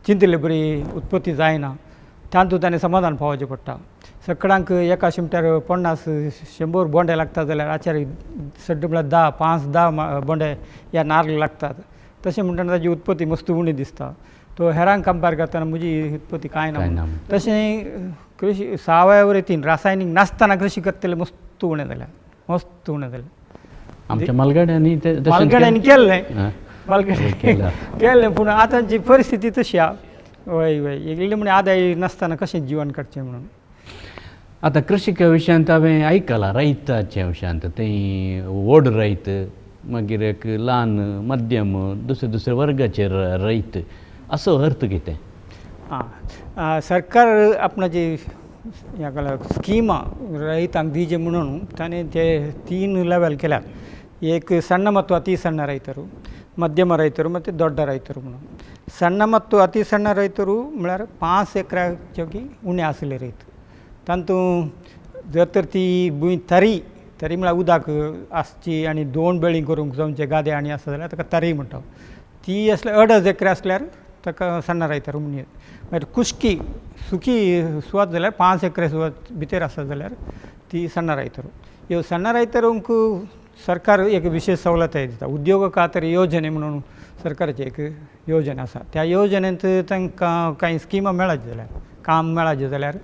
चिंतिल्ले बरी उत्पत्ती जायना तातूंत ताणें समाधान पावचें पडटा सकाळांक एका शिमट्यार 50-100 बोंडे लागतात जाल्यार आचार सड्ड म्हळ्यार 5-10 बोंडे ह्या नाल्ल लागतात तशें म्हणटना ताजी उत्पत्ती मस्त उणी दिसता तो हेरांक कंपेर करतना म्हजी उत्पत्ती कांय ना तशें कृशी सावयव रितीन रासायनीक नासतना कृशी करतले मस्त उणें जालें आमच्या मालगाड्यांनी केल्लें केल्लें पूण आतांची परिस्थिती तशी आहा वय इल्लें म्हण आदाय नासतना कशें जिवन काडचें म्हणून आतां कृशिका विशयांत हांवें आयकलां रयताच्या विशयांत थंय व्हड रयत मागीर एक ल्हान मध्यम दुसरे वर्गाचे रयत असो अर्थ कितें सरकार आपणाची ह्या स्किमा रयतांक दिजे म्हणून ताणें ते 3 लेवल केल्यात एक सಣ್ಣ ಮತ್ತು ಅತಿ ಸಣ್ಣ ರೈತರು ಮಧ್ಯಮ ರೈತರು ಮತ್ತು ದೊಡ್ಡ ರೈತರು म्हणून ಸಣ್ಣ ಮತ್ತು ಅತಿ ಸಣ್ಣ ರೈತರು म्हळ्यार 5 एकराचे उणें आसले रयत तातूंत जर तर ती भूंय तरी म्हळ्यार उदक आसची आनी 2 बेळी करूंक जावचे गादे आनी आसा जाल्यार ताका तरी म्हणटा ती असल्यार 2.5 एकरा आसल्यार ताका सಣ್ಣ रयतरू म्हणून मागीर कुश्की सुकी सुवात जाल्यार 5 एकरा सुवात भितर आसा जाल्यार ती सಣ್ಣ रयतरू ह्यो सಣ್ಣ रयतरूंक सरकार एक विशेष सवलताय दिता उद्योग खातीर योजने म्हणून सरकाराची एक योजना आसा त्या योजनेंत तांकां कांय स्किमा मेळत जाल्यार काम मेळाचें जाल्यार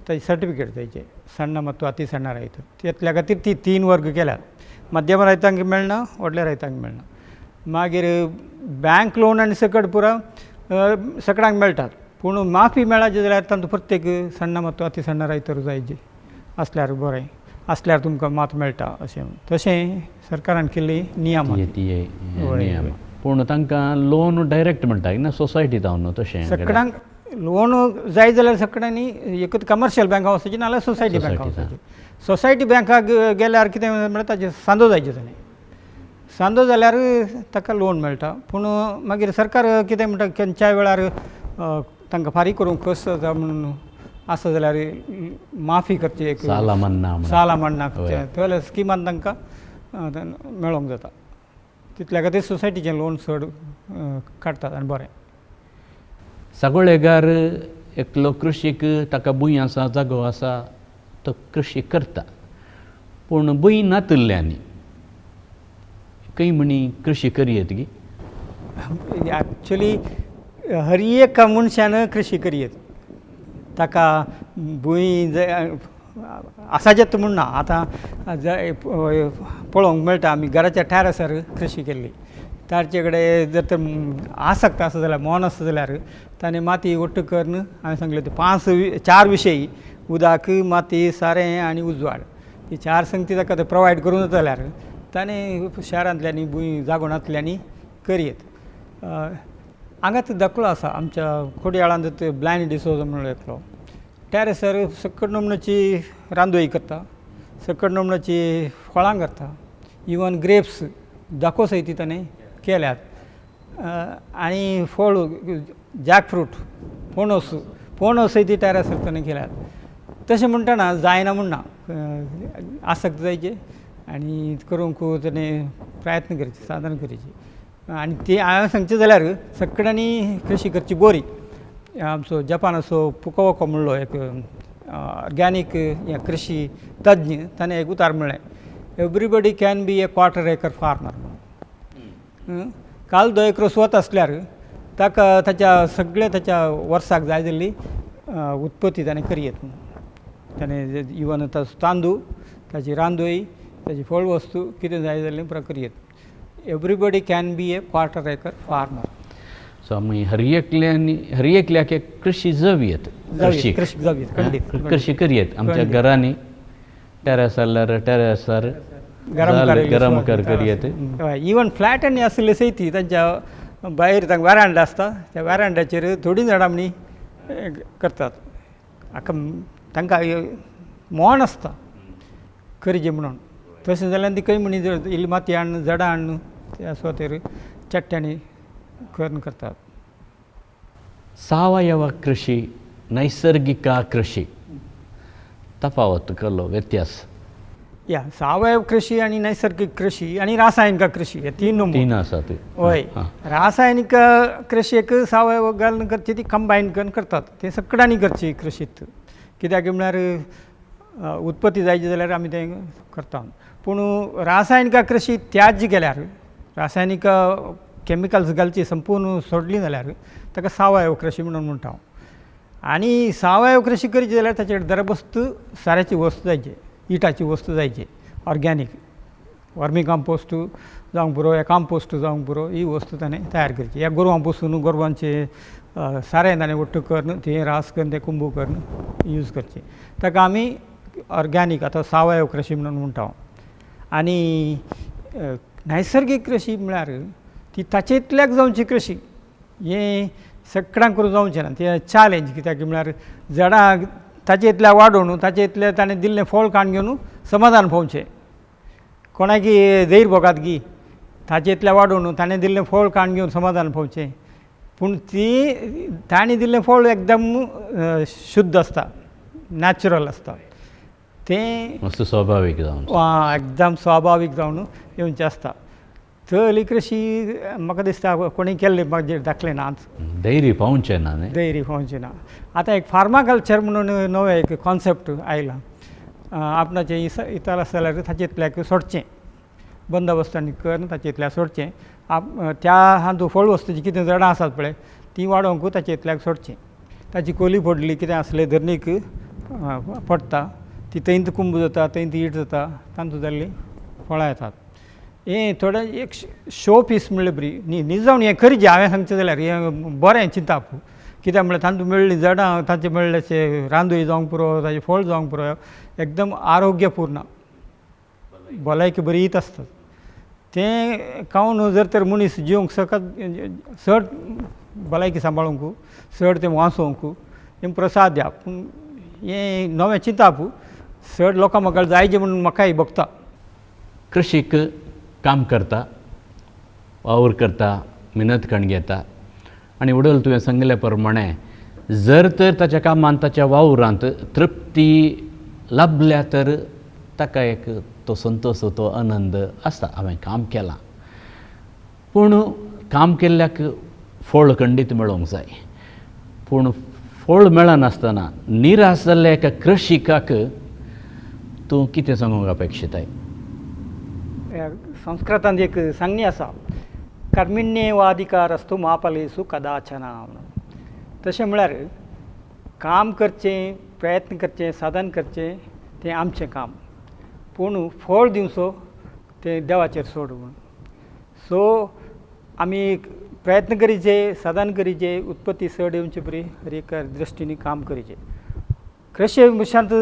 ताचें सर्टिफिकेट जायचें सಣ್ಣ ಮತ್ತು अति सಣ್ಣ रयत त्यातल्या खातीर ती 3 वर्ग केल्यात मध्यम रयतांक मेळना व्हडल्या रयतांक मेळना मागीर बँक लोन आनी सकट पुरो सगळ्यांक मेळटात पूण माफी मेळाची जाल्यार तातूंत प्रत्येक सಣ್ಣ ಮತ್ತು अति सಣ್ಣ रयतरू जायचे असल्यार बरें असल्यार तुमकां मात मेळटा अशें तशें सरकारान केल्ली नियम पूण तांकां लोन डायरेक्ट म्हणटा ना सोसायटी जावन न्हू तशें सगळ्यांक लोन जाय जाल्यार सगळ्यांनी एकच कमर्शियल बँकां वचची नाल्यार सोसायटी बँकां वचची सोसायटी बँकाक गेल्यार कितें म्हळ्यार ताचें सांदो जायचें ताणें सांदो जाल्यार ताका लोन मेळटा पूण मागीर सरकार कितें म्हणटा खंयच्याय वेळार तांकां फारीक करूंक कस म्हणून आसा जाल्यार माफी करची एक साला मन्ना जाल्यार स्किमान तांकां मेळोंक जाता तितल्या खातीर सोसायटीचें लोन चड काडटात आनी बरें सगळेगार एकलो कृशीक ताका भूंय आसा जागो आसा तो कृशी करता पूण भूंय नातिल्ल्यांनी खंय म्हणी कृशी करयत गी एक्चुली हर एक मनशान कृशी करयत ताका भूंय आसाचेत म्हूण ना आतां पळोवंक मेळटा आमी घराच्या टॅरसार कृशी केल्ली ताचे कडेन जर तर आसक्त आसा जाल्यार मोन आसा जाल्यार ताणें माती वट्ट करून हांवें सांगलें ते 4 विशय उदक माती सारें आनी उजवाड ही 4 संगती ताका ते प्रोवायड करूं जाल्यार ताणें शारांतल्यांनी भूंय जागो नातल्यांनी करयत हांगाच दाखलो आसा आमच्या खोडयाळांत ब्लायंड डिसोजा म्हणून एकलो टॅरसार सकट नमूनाची रांदोळी करता सकट नमूनाची फळां करता इवन ग्रेप्स दाखो सयती ताणें केल्यात आनी फळ जॅकफ्रूट पणस सयती टॅरसार ताणें केल्यात तशें म्हणटना जायना म्हूण ना आसक्त जायचे आनी करूंक ताणें प्रयत्न करचे साधन करची आनी ती हांवें सांगचें जाल्यार सगळ्यांनी कृशी करची बरी आमचो जपानाचो पुकोवको म्हणलो एक ऑर्गॅनीक कृशी तज्ञ ताणें एक उतार म्हणलें everybody can be a quarter acre farmer काल एक रोस वत असल्यार ताका ताच्या सगळे ताच्या वर्साक जाय जाल्ली उत्पत्ती ताणें करियत म्हणून ताणें इवन तांदूळ ताची रांदोळी ताची फळ वस्तू कितें जाय जाल्लें करियत everybody can be a quarter acre farmer so आमी हर एकल्याक एक कृषी जवियत कृषी जावयत खंडीत कृषी करियत आमच्या घरांनी टेरेसार गरम करियत इवन फ्लॅटांनी आसले सयती तांच्या भायर तांकां वॅरांडा आसता त्या वॅरांडाचेर थोडीं झाडां आमी करतात हाका तांकां मोण आसता करचें म्हणून तशें जाल्यार ती खंय म्हणी इल्ली माती हाडून झाडां हाडून त्या सुवातेर चट्ट्यांनी करून करतात. ಸಾವಯವ ಕೃಷಿ ನೈಸರ್ಗಿಕ ಕೃಷಿ ತಫಾವತ್ತು ಕಲ್ಲು ವ್ಯತ್ಯಾಸ या सावयव कृषी आणि नैसर्गिक कृषी आणि रासायनिक कृषी हे तीन आसात हय रासायनिक कृषीक सावयव घालून करची ती कंबायन करून करतात ते सगळ्यांनी करची कृषीत कित्याक म्हळ्यार उत्पत्ती जायची जाल्यार आमी तें करता पूण रासायनिक कृषी त्याज केल्यार रासायनिक कॅमिकल्स घालची संपूर्ण सोडली जाल्यार ताका सावयव कृषी म्हणून म्हणटा हांव आनी सावयव कृषी करची जाल्यार ताचेर दरबस्त साऱ्याची वस्तू जायची इटाची वस्तू जायची ऑर्गॅनीक वर्मी कंपोस्ट जावंक पुरो या कंपोस्ट जावंक पुरो ही वस्तू ताणें तयार करची ह्या गोरवां पसून गोरवांचे सारें ताणें वट्ट करून तें रास करून तें कुंबू करून यूज करची ताका आमी ऑर्गॅनीक आतां सावयव कृषी म्हणून म्हणटा हांव आनी नैसर्गीक कृषी म्हळ्यार ती ताचे इतल्याक जावची कृषी हें सगळ्यांक करून जावचें ना तें चॅलेंज कित्याक म्हळ्यार झाडां ताचे इतल्या वाडोवन ताचे इतलें ताणें दिल्लें फळ काण घेवन समाधान पावचें कोणाकी धैर्य भोगात गी ताचे इतल्या वाडोवन ताणें दिल्लें फळ काण घेवन समाधान पावचें पूण ती ताणें दिल्लें फळ एकदम शुद्ध आसता नॅचरल आसता तें मस्त स्वाभावीक जावन एकदम स्वाभावीक जावन येवचें आसता थंय कृषी म्हाका दिसता कोणी केल्लें म्हाजेर दाखलें ना धैर्य पावचें ना न्ही धैर्य पावचें ना आतां एक फार्माकल्चर म्हणून नवें एक कॉन्सेप्ट आयला आपणाचें इतर आसा जाल्यार ताचे इतल्याक सोडचें बंदोबस्तांनी करून ताचे इतल्याक सोडचें त्या हातूंत फळ वस्तूची कितें झाडां आसात पळय ती वाडोवंक ताचे इतल्याक सोडचें ताची कोली फोडली कितें आसलें धरणीक पडटा ती थंयच कुंब जाता थंय ती इट जाता तांतूं जाल्लीं फळां येतात हें थोडें एक शो पीस म्हणलें बरी न्ही जावन हें खरीचें हांवें सांगचें जाल्यार हें बरें चिंताप कित्याक म्हळ्यार तांतूं मेळ्ळीं झाडां ताचें मेळ्ळेशें रांदोळी जावंक पुरो ताचें फळ जावंक पुरो एकदम आरोग्यपूर्ण भलायकी बरी येत आसता तें खावन जर तर मनीस जिवंक चड भलायकी सांबाळूंक चड तें वाचोवंक हें प्रसाद द्या पूण हें नवें चिंताप चड लोकां म्हाका जायचें म्हणून म्हाकाय भोगता कृषीक काम करता वावर करता मेहनत करून घेता आनी उडल तुवें सांगल्या प्रमाणे जर तर ताच्या कामान ताच्या वावरांत तृप्ती लाभल्या तर ताका एक तो संतोष तो आनंद आसता हांवें काम केलां पूण काम केल्ल्याक फळ खंडीत मेळोवंक जाय पूण फळ मेळनासतना निराश जाल्ल्या एका कृषिकाक तूं कितें सांगूंक अपेक्षिताय संस्कृतांत एक सांगणी आसा कर्मिण्येवाधिकारस्तु मा फलेषु कदाचन म्हणून तशें म्हळ्यार काम करचें प्रयत्न करचें साधन करचें तें आमचें काम पूण फळ दिवचो तें देवाचेर सोड म्हणून सो आमी प्रयत्न करीचे साधन करीचे उत्पत्ती चड येवची बरी हर एक दृश्टीनी काम करीचें कृषी विशयांत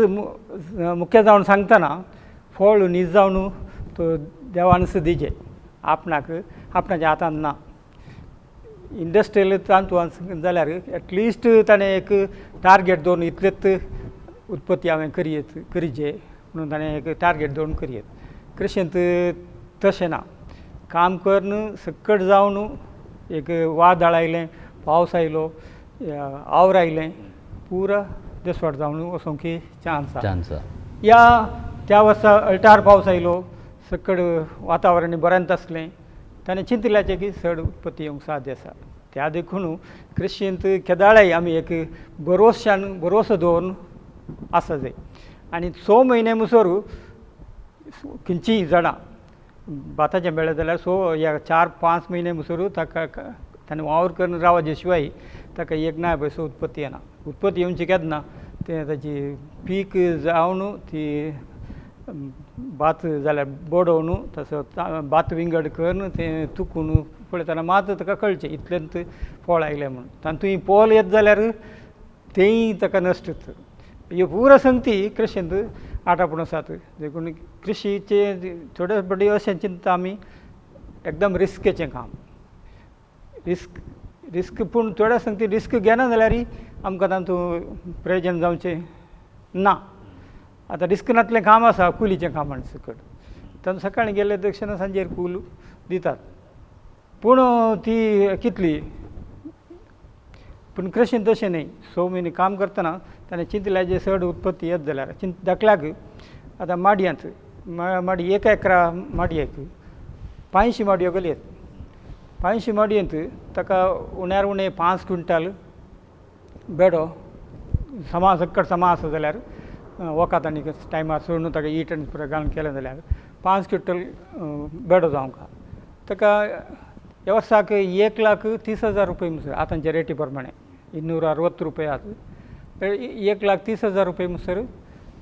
मुख्य जावन सांगतना फळ न्हीज जावन तो देवानच दिजे आपणाच्या हातांत ना इंडस्ट्रियल तांतून जाल्यार एटलिस्ट ताणें एक टार्गेट दवरून इतलेच उत्पत्ती हांवें करीचे म्हणून ताणें एक टार्गेट दवरून करियेत कृषींत तशें ना काम करून सकट जावन एक वादळ आयलें पावस आयलो आवर आयलें पुरो देसवट जावन वचोंक चान्स या त्या वर्सा अळटार पावस आयलो सकड वातावरण बरेंच आसलें ताणें चिंतल्याचें की चड उत्पत्ती येवंक साध्य आसा त्या देखून कृषींत केदाळाय आमी एक भरोसो दवरून आसा जाय आनी 6 म्हयने मुसोर खंयचींय झाडां भाताचें बेळें जाल्यार ह्या 4-5 म्हयने म्हणसर ताका ताणें वावर करून रावचे शिवाय ताका एक ना पयसो उत्पत्ती येना. उत्पत्ती येवची केन्ना तें ताची पीक जावन ती भात जाल्यार बडोवन तसो भात विंगड करून तें तुकून पळयतना मात ताका कळचें इतलेंत फळ आयलें म्हणून. तातूंय पोल येत जाल्यार तेंय ताका नश्टच. ह्यो पुरो संगती कृशींत आटापण आसात. देखून कृशीचे थोडे बडी अशें चिंतता आमी एकदम रिस्केचें काम. रिस्क पूण थोड्या संगती रिस्क घेना जाल्यारय आमकां तातूंत प्रेजेंट जावचें ना. आतां रिस्क नातलें काम आसा कुलीचें कामां सकट. तातूंत सकाळीं गेले दक्षिणा सांजेर कूल दितात. पूण ती कितली. पूण कृशींत तशें न्ही. 6 म्हयने काम करतना ताणें चिंतल्याचें चड उत्पत्ती येत जाल्यार दाखल्याक आतां माडयांत माडी 1 एकरा माडयेक 500 माडयो घालयत. 500 माडयेंत ताका उण्यार उणें 5 क्विंटल बेडो सकट समा आसा जाल्यार वकात आनी टायमार सोडून ताका ईट आनी पुरो घालून केलें जाल्यार 5 क्विंटल बेडो जावंक. ताका ह्या वर्साक 1,30,000 रुपये म्हणसर आतांचे रेटी प्रमाणे 260 रुपये आसा. 1,30,000 रुपये म्हणसर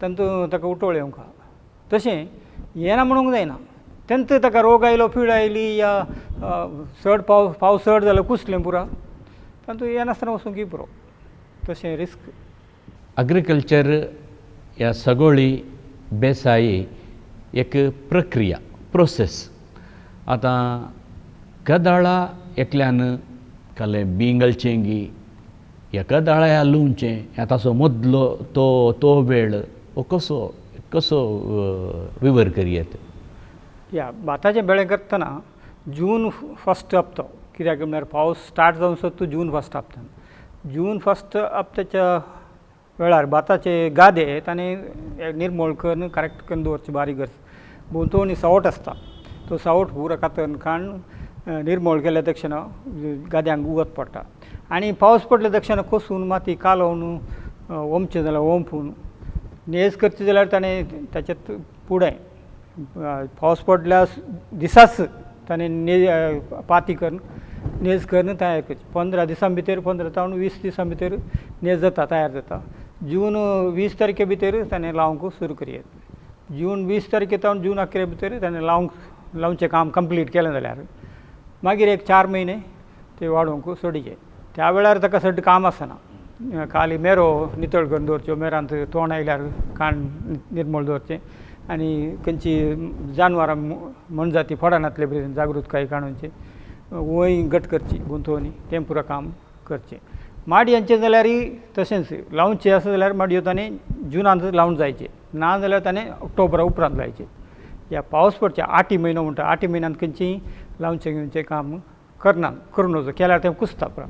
तातूंत ताका उठोळ येवंक. तशें येना म्हणूंक जायना. तेंत ताका रोग आयलो पीड आयली या चड पावस चड जाल्यार कुसलें पुरो तातूंत येनासतना वचूंकय पुरो. तशें रिस्क. एग्रीकल्चर ह्या सगळी बेसायी एक प्रक्रिया प्रोसेस. आतां कदाळा एकल्यान कालें बी घालचें एका दाळ्या लुंवचें ह्या ताचो मदलो तो वेळ कसो विवर करयेत. या भाताचें बेळें करतना जून 1 हप्तो कित्याक म्हळ्यार पावस स्टार्ट जावन सुद्दां जून 1 हप्त्यान. जून 1 हप्त्याच्या वेळार भाताचे गादे ताणें निर्मळ करून करेक्ट करून दवरचे बारीक गरज. भोंवतणी सावट आसता. तो सावट पुरो कातरून काडून निर्मळ केल्या दक्षिणा गाद्यांक उगत पडटा. आनी पावस पडले दक्षिणा कोसून माती कालोवन ओमचें जाल्यार ओंपून नेज करची जाल्यार ताणें ताच्यात फुडें पावस पडल्या दिसाच ताणें पाती करून नेज करून तयार करची. 15 दिसां भितर 15 ते 20 दिसां भितर नेज जाता तयार जाता. जून 20 तारखे भितर ताणें लावंक सुरू करयेत. जून 20 तारखे ते जून 11 भितर ताणें लावचें काम कंप्लीट केलें जाल्यार मागीर एक 4 म्हयने ते वाडोवंक सोडिचें. त्या वेळार ताका चड काम आसना. खाली मेरो नितळ करून दवरच्यो. मेरांत तोंड आयल्यार काण निर्मळ दवरचें आनी खंयची जानवरां मनजाती फडांतले बरें जागृतकाय काडूनचें वय घट करची गुंतवणी तें पुरो काम करचें. माडयांचें जाल्यारय तशेंच लावचें आसा जाल्यार माडयो ताणें जुनांत लावूंक जायचे. ना जाल्यार ताणें ऑक्टोबरा उपरांत लायचे. ह्या पावस पडचे 8 म्हयनो म्हणटा 8 म्हयन्यांत खंयचीय लावचें घेवचें काम करून वचो केल्यार तें कुसता पुरो.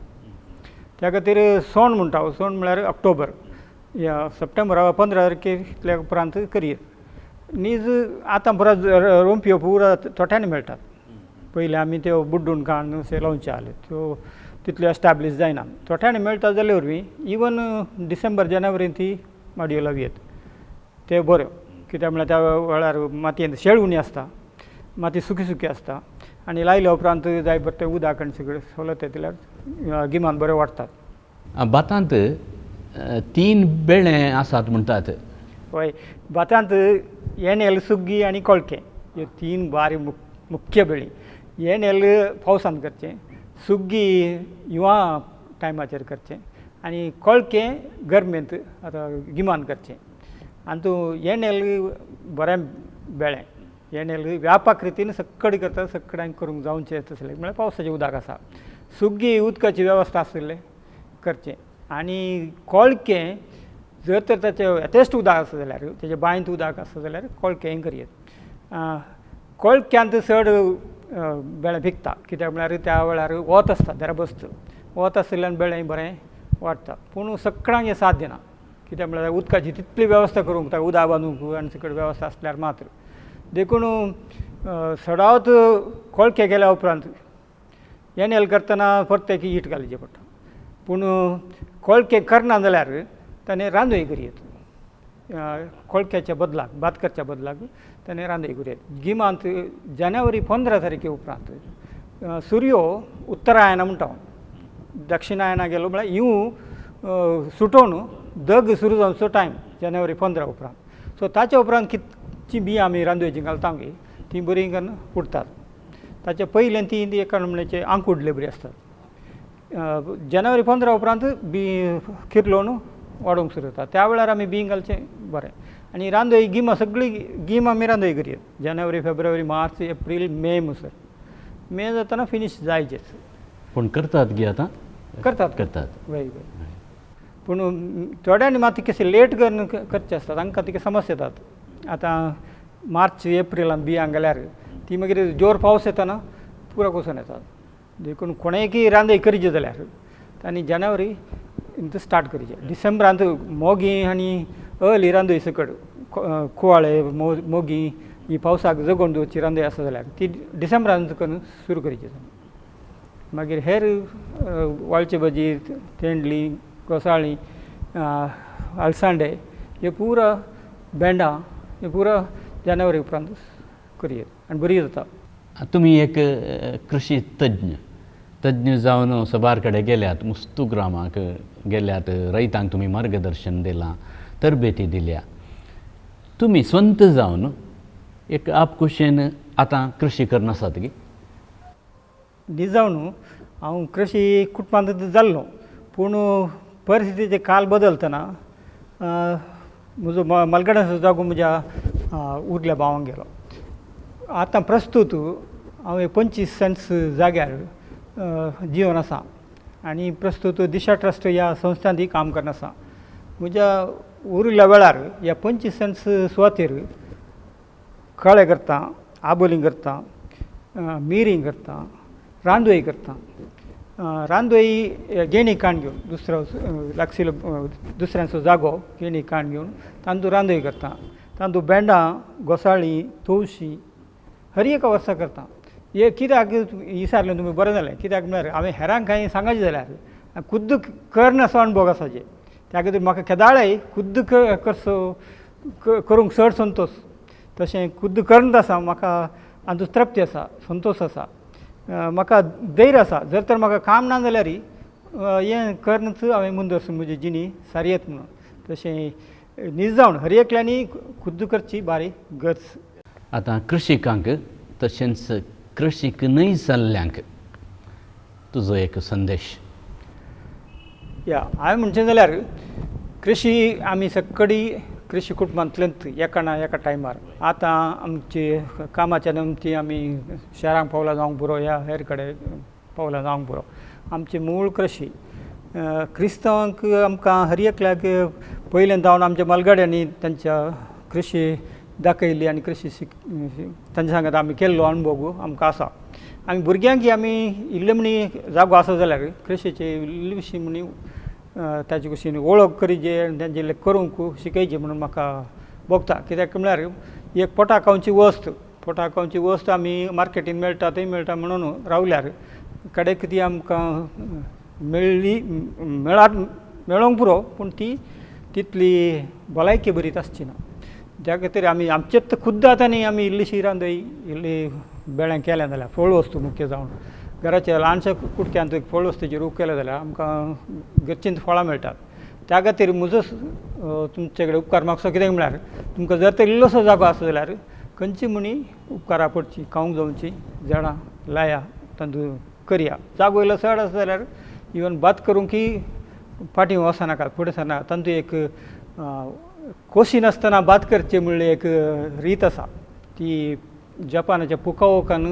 त्या खातीर सोण म्हणटा. सोण म्हळ्यार ऑक्टोबर या सप्टेंबरा 15 तारखेंतल्या उपरांत करयेत. नीज आतां पुरो रोंपयो पुरो तोट्यांनी मेळटात. पयलीं आमी त्यो बुड्डून काडून अशें लावचे आसले त्यो तितल्यो एस्टाब्लीश जायना. तोट्यांनी मेळटा जाल्यार वरवीं इवन डिसेंबर जानेवारींत ती माडयो लावयेत. ते बऱ्यो कित्याक म्हळ्यार त्या वेळार मातयेंत शेळ उणी आसता. माती सुकी आसता आनी लायल्या उपरांत जाय पडटा उदक आनी सगळें सवलत येतल्यार गिमान बरें वाडटात. भातांत 3 बेळे आसात म्हणटात. हय भातांत येणेल सुग्गी आनी कोळकें ह्यो 3 बारी मुख्य बेळी. येणेल पावसांत करचें. सुग्गी हिंवां टायमाचेर करचें आनी कोळकें गरमेंत आतां गिमान करचें. आनी तूं येणेल बरें बेळें. येणेल व्यापक रितीन सक्कड करता. सक्कडान करूंक जावचें तसलें म्हळ्यार पावसाचें उदक आसा. सुग्गी उदकाची वेवस्था आसलें करचें. आनी कोळकें जर तर ताचें येतेश्ट उदक आसा जाल्यार तेजे बांयंत उदक आसा जाल्यार कोळकें करयेत. कोळक्यांत चड बेळें पिकता कित्याक म्हळ्यार त्या वेळार वत आसता देराबस्त. वत आसल्यान बेळें बरें वाडटा. पूण सक्कडांक हें साद दिना कित्याक म्हळ्यार उदकाची तितली वेवस्था करूंक ताका उदक बांदूंक आनी सकट वेवस्था आसल्यार मात्र. देखून सडावत कोळकें केल्या उपरांत येणेल करतना परतें ईट घालचें पडटा. पूण कोळकें करना जाल्यार ताणें रांदूय करयेत. कोळक्याच्या बदलाक भात करच्या बदलाक त्याने रांदय करूं गिमांत जानेवारी 15 तारखे उपरांत सूर्यो उत्तरायणा म्हणटा दक्षिणायना गेलो म्हळ्यार हिंव सुटोवन दग सुरू जावचो टायम जानेवारी 15 उपरांत सो ताच्या उपरांत कितची बी आमी रांदोळेची घालता आमगे ती बरी करून फुटतात ताचे पयलें ती एका नमुन्याचे आंकुडले बरी आसतात जानेवारी 15 उपरांत बी किरलोवन वाडोवंक सुरू जाता त्या वेळार आमी बी घालचें बरें आनी रांदोळी गिमां सगळी गीम आमी रांदोळी करयात जानेवारी फेब्रुवारी मार्च एप्रील मे म्हणसर मे जाताना फिनीश जायचेच पूण करतात गे आतां करतात वय पूण थोड्यांनी मात कशें लेट करून करचें आसता तांकां तिका समस्या येतात आतां मार्च एप्रिलांत बियांक गेल्यार ती मागीर जोर पावस येताना पुरो कोसून येतात देखून कोणेंय रांदय करचें जाल्यार तांणी जानेवारी स्टार्ट करचें डिसेंबरांत मोगी आनी अर्ली रांदोळी सकट कुवाळे मोगी ही पावसाक जगोवन दवरची रांदोळी आसा जाल्यार ती डिसेंबरांत करून सुरू करची मागीर हेर वाळची भाजी तेंडली घोसाळीं अळसांदे हे पुरो भेंडां हे पुरो जानेवारी उपरांत करयेत आनी बरी जाता तुमी एक कृशी तज्ञ जावन सबार कडेन गेल्यात मुस्तू ग्रामाक गेल्यात रैतांक तुमी मार्गदर्शन दिलां तरबेती दिल्या तुमी स्वंत जावन एक आपकुशेन आतां कृशी करनासात गे जावन हांव कृशी कुटुंबांत जाल्लो पूण परिस्थितीचे काल बदलतना म्हजो मलगड्याचो जागो म्हज्या उरल्या भावांक गेलो आतां प्रस्तूत हांव 25 सेंट्स जाग्यार जीवन आसा आनी प्रस्तूत दिशा ट्रस्ट ह्या संस्थांतय काम करना आसा म्हज्या उरिल्ल्या वेळार ह्या 25 सेंट्स सुवातेर कळे करता आबोलीं करता मिरीं करता रांदोळी करता रांदोळी गेणी काण घेवन दुसरो लागशिल्लो दुसऱ्यांचो जागो गेणी काण घेवन तांतूं रांदोळी करता तांतूं भेंडां घोसाळीं तवशीं हर एका वर्सा करता हे कित्याक विचारलें तुमी बरें जालें कित्याक म्हळ्यार हांवें हेरांक कांय सांगचें जाल्यार खुद्द करना असो अणभव आसा जे त्या खातीर म्हाका केदाळय खुद्द करचो करूंक चड संतोश तशें खुद्द करना आसा म्हाका हातूंत तृप्ती आसा संतोश आसा म्हाका धैर्य आसा जर तर म्हाका काम ना जाल्यारय हें करनच हांवें मुंदर म्हजी जिणी सारयत म्हणून तशें निजावन हर एकल्यांनी खुद्द करची बारीक गरज आतां कृशिकांक तशेंच कृशीक न्हय जाल्ल्यांक तुजो एक संदेश हांवें म्हणचें जाल्यार कृशी आमी सकडी कृशी कुटुंबांतल्यान एका ना एका टायमार आतां आमची कामाच्या नमती आमी शहरांक पावला जावंक पुरो ह्या हेर कडेन पावला जावंक पुरो आमची मूळ कृशी क्रिस्तांवांक आमकां हर एकल्याक पयलें जावन आमच्या मलगड्यांनी तांच्या कृशी दाखयली आनी कृशी तांच्या सांगात आमी केल्लो अणभव आमकां आसा आमी भुरग्यांक आमी इल्ले म्हणी जागो आसा जाल्यार कृशीचे इल्ले विशीं म्हणी ताचे कुशीन वळख करीचे आनी तांचे करूंक शिकयचें म्हणून म्हाका भोगता कित्याक म्हळ्यार एक पोटाकावची वस्त आमी मार्केटीन मेळटा थंय मेळटा म्हणून रावल्यार कडेक ती आमकां मेळोंक पुरो पूण ती तितली भलायकी बरीत आसची ना त्या खातीर आमी आमचेच खुद्द आतां न्ही आमी इल्लीशी रांदोळी इल्ली बेळ्यां केलें जाल्यार फळ वस्तू मुख्य जावन घराच्या ल्हानशा कुडक्यांत फळ वस्तूची रूख केलें जाल्यार आमकां गच्चींत फळां मेळटात त्या खातीर म्हजो तुमचे कडेन उपकार मागचो कित्याक म्हळ्यार तुमकां जर तर इल्लोसो जागो आसा जाल्यार खंयची म्हणी उपकारा पडची खावंक जावची झाडां लाया तांतूं करया जागो इल्लो चड आसा जाल्यार इवन बात करूंकय फाटीं वचनाका फुडें सरनाका तांतूं एक खोशी नासतना बात करचें म्हणलें एक रीत आसा ती जपानाच्या पुकाओकान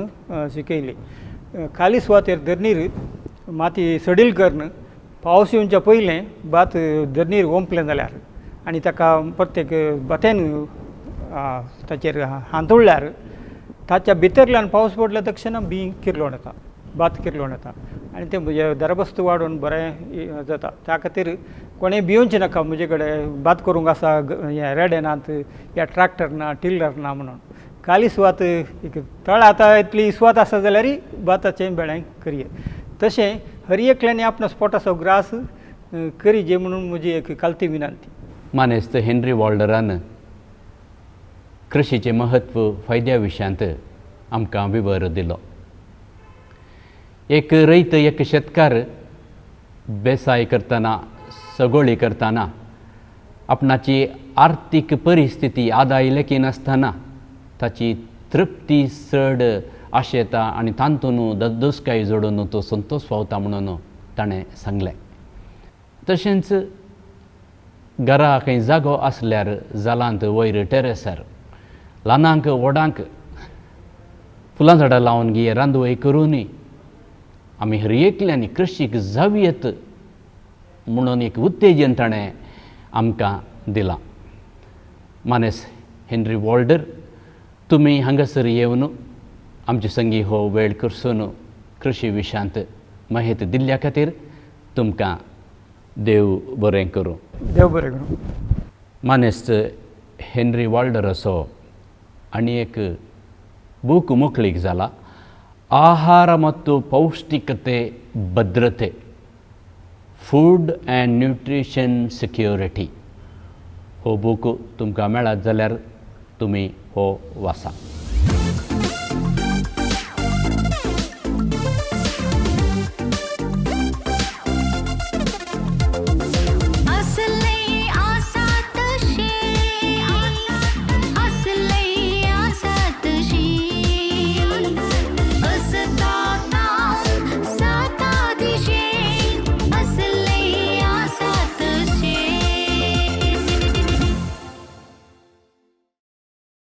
शिकयली खाली सुवातेर धरणीर माती सडील करून पावस येवच्या पयलें बात धरणीर ओंपलें जाल्यार आनी ताका प्रत्येक बातेन ताचेर हांतोळ्ळ्यार ताच्या भितरल्यान पावस पडल्या तक्षण बी किरलोवन येता बात किरलोवन येता आनी तें दरबस्त वाडून बरें जाता त्या खातीर कोणेंय भिवचें नाका म्हजे कडेन बात करूंक आसा हें रेडे नात या ट्रॅक्टर ना टिलर ना म्हणून खाली सुवात एक तळ आतां इतली सुवात आसा जाल्यारय बाताचें बेळें करये तशें हर एकल्यानी आपणास पोटाचो ग्रास करीजे म्हणून म्हजी एक कालती विनंती मानेस्त हेनरी वॉल्डरान कृषीचें महत्व फायद्या विशयांत आमकां विवर दिलो. एक रैत, एक शेतकार बेसाय करतना, सगोळी करतना आपणाची आर्थीक परिस्थिती आदायलेकी नासतना ताची तृप्ती चड आशेता आनी तांतून दसकाय जोडून तो संतोष पावता म्हणून ताणें सांगलें. तशेंच घरा खंय जागो आसल्यार जालांत वयर टेरेसार ल्हानांक व्हडांक फुलां झाडां लावन घे, रांदवय करूनय आमी हर एकल्यांनी कृशीक जावयेत म्हणून एक उत्तेजन ताणें आमकां दिलां. मानेस हेनरी वॉल्डर, तुमी हांगासर येवन आमचे संगी हो वेळ करसून कृशी विशयांत माहिती दिल्ल्या खातीर तुमकां देव बरें करूं. देव बरें करूं. मानेस हेनरी वॉल्डर असो आनी एक बूक मोकळीक जाला, ಆಹಾರ ಮತ್ತು ಪೌಷ್ಟಿಕತೆ ಭದ್ರತೆ, फूड एंड न्यूट्रिशन सिक्युरिटी. हो बूक तुमकां मेळत जाल्यार तुमी हो वाचा.